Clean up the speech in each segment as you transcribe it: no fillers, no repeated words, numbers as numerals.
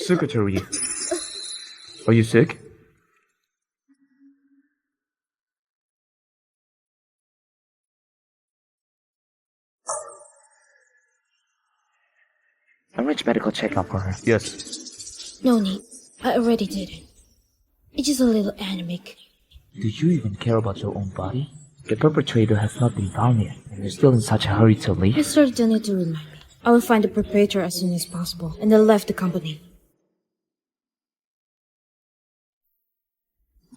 Secretary, are you sick? Arrange medical checkup for her. Yes. No need. I already did it. It's just a little anemic. Do you even care about your own body? The perpetrator has not been found yet, and you're still in such a hurry to leave? Mister, don't need to remind me. I will find the perpetrator as soon as possible, and then left the company.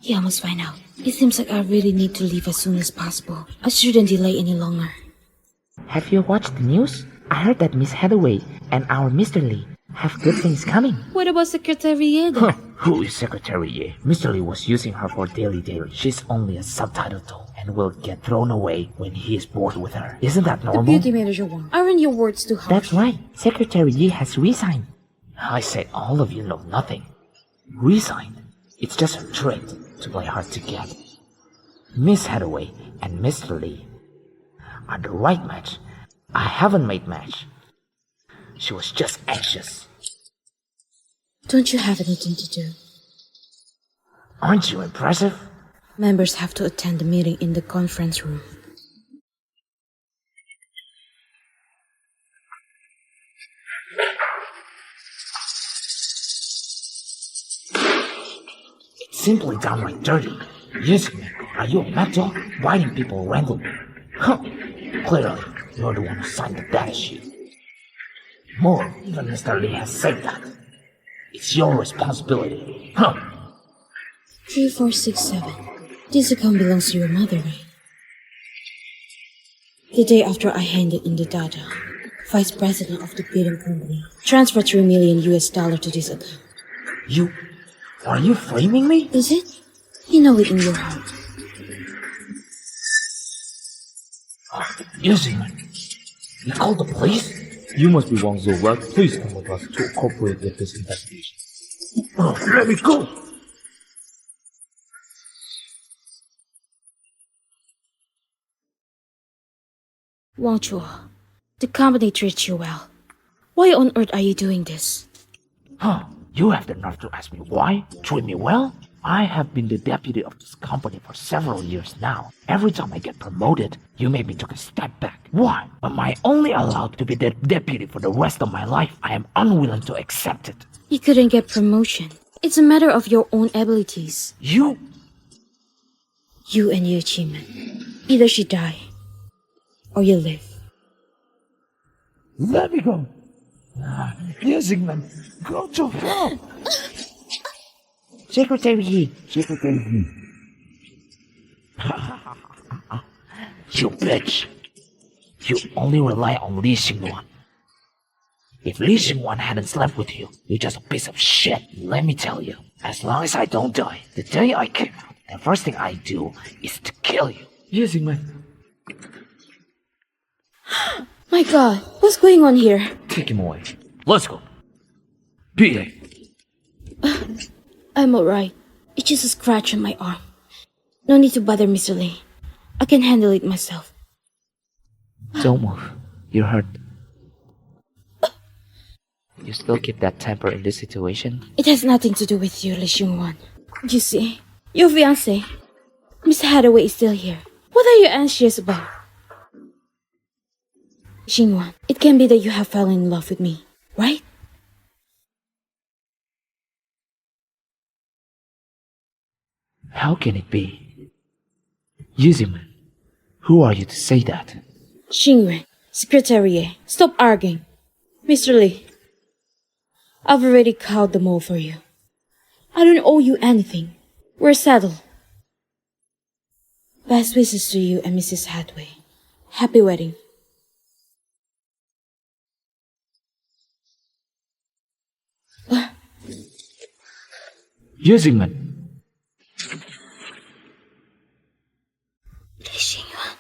He almost find out. It seems like I really need to leave as soon as possible. I shouldn't delay any longer. Have you watched the news? I heard that Miss Hathaway and our Mr. Lee have good things coming. What about Secretary Yeda? Huh, who is Secretary Ye? Mr. Lee was using her for daily. She's only a subtitle tool and will get thrown away when he is bored with her. Isn't that The normal? beauty manager won. Aren't your words too harsh? That's right. Secretary Ye has resigned. I said all of you know nothing. Resigned? It's just a trick to play hard to get. Miss Hathaway and Mr. Lee are the right match. I haven't made match. She was just anxious. Don't you have anything to do? Aren't you impressive? Members have to attend the meeting in the conference room. It's simply downright dirty. Yes, man. Are you a mad dog? Biting people randomly? Huh. Clearly, you're the one who signed the data sheet. More, even Mr. Lee has said that. It's your responsibility. Huh. 3467. This account belongs to your mother, right? The day after I handed in the data, Vice President of the bidding company transferred $3 million to this account. Are you framing me? Is it? You know it in your heart. Yes, man. You called the police? You must be Wang Zhou, right? Please come with us to cooperate with this investigation. Oh, let me go! Wang Chua, the company treats you well. Why on earth are you doing this? Huh? You have the nerve to ask me why? Treat me well? I have been the deputy of this company for several years now. Every time I get promoted, you make me take a step back. Why? Am I only allowed to be the deputy for the rest of my life? I am unwilling to accept it. You couldn't get promotion. It's a matter of your own abilities. You and your achievement. Either she die, or you live. let me go. Yes, Sigmund. Go to hell. Secretary Yi. You bitch. You only rely on Li Xingwan. If Li Xingwan hadn't slept with you, you're just a piece of shit. Let me tell you, as long as I don't die, the day I came out, the first thing I do is to kill you. Yes, man. My God, what's going on here? Take him away. Let's go. PA. I'm alright. It's just a scratch on my arm. No need to bother Mr. Lee. I can handle it myself. Don't move. You're hurt. You still keep that temper in this situation? It has nothing to do with you, Li Xingwan. You see, your fiancé, Miss Hathaway, is still here. What are you anxious about? Xingwan, it can be that you have fallen in love with me, right? How can it be? Yuziman, who are you to say that? Xingwen, Secretary, stop arguing. Mr. Lee, I've already called them all for you. I don't owe you anything. We're settled. Best wishes to you and Mrs. Hathaway. Happy wedding. Yuziman. Li Xingwan.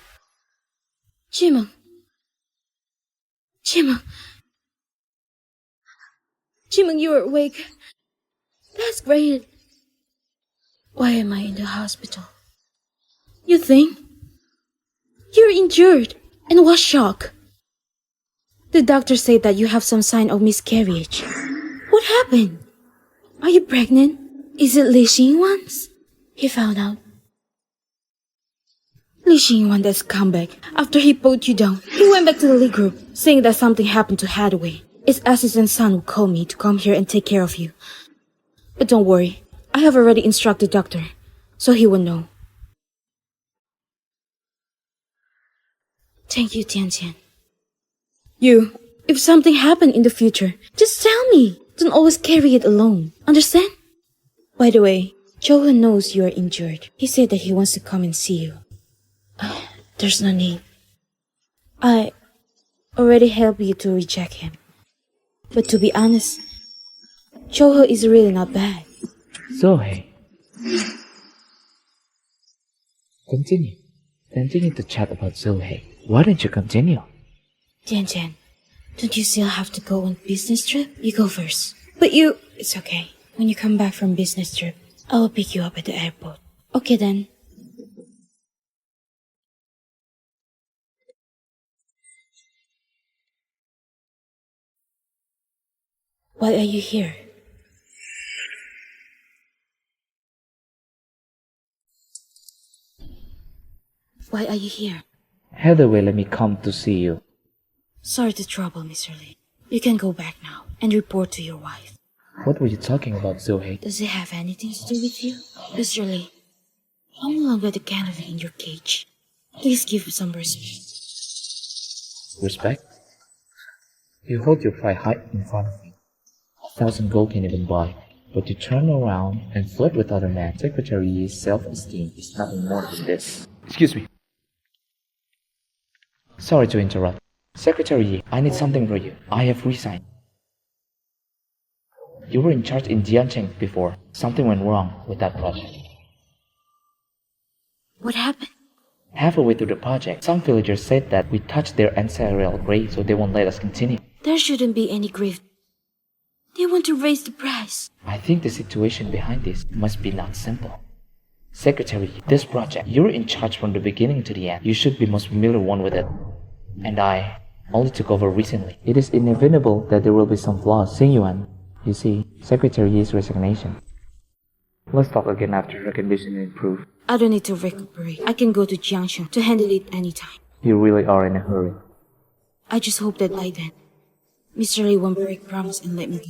Jimeng. Jimeng. Jimeng, you're awake. That's great. Why am I in the hospital? You think? You're injured and was shocked. The doctor said that you have some sign of miscarriage. What happened? Are you pregnant? Is it Li Xingwan's? He found out. Li Xingwan does come back after he put you down. He went back to the Li group, saying that something happened to Hathaway. His assistant son will call me to come here and take care of you. But don't worry, I have already instructed the doctor, so he will know. Thank you, Tian Tian. You, if something happened in the future, just tell me. Don't always carry it alone. Understand? By the way, Johan knows you are injured. He said that he wants to come and see you. There's no need. I already helped you to reject him. But to be honest, Joho is really not bad. Zoe. Continue. Continue to chat about Zoe. Why don't you continue? Tian Tian, don't you still have to go on business trip? You go first. But you... It's okay. When you come back from business trip, I will pick you up at the airport. Okay then. Why are you here? Why are you here? Hathaway let me come to see you. Sorry to trouble, Mr. Lee. You can go back now and report to your wife. What were you talking about, Zoe? Does it have anything to do with you? Mr. Lee, I'm no longer the canary in your cage. Please give some respect. Respect? You hold your pride high in front of me. 1,000 gold can even buy. But you turn around and flirt with other men. Secretary Yi's self-esteem is nothing more than this. Excuse me. Sorry to interrupt. Secretary Yi, I need something for you. I have resigned. You were in charge in Jiancheng before. Something went wrong with that project. What happened? Halfway through the project, some villagers said that we touched their ancestral grave, so they won't let us continue. There shouldn't be any grief. They want to raise the price. I think the situation behind this must be not simple. Secretary, this project, you're in charge from the beginning to the end. You should be most familiar one with it. And I only took over recently. It is inevitable that there will be some flaws. Xing Yuan, you see, Secretary Yi's resignation. Let's talk again after her condition improves. I don't need to recuperate. I can go to Jiangsu to handle it anytime. You really are in a hurry. I just hope that by then, Mr. Lee won't break promise and let me go.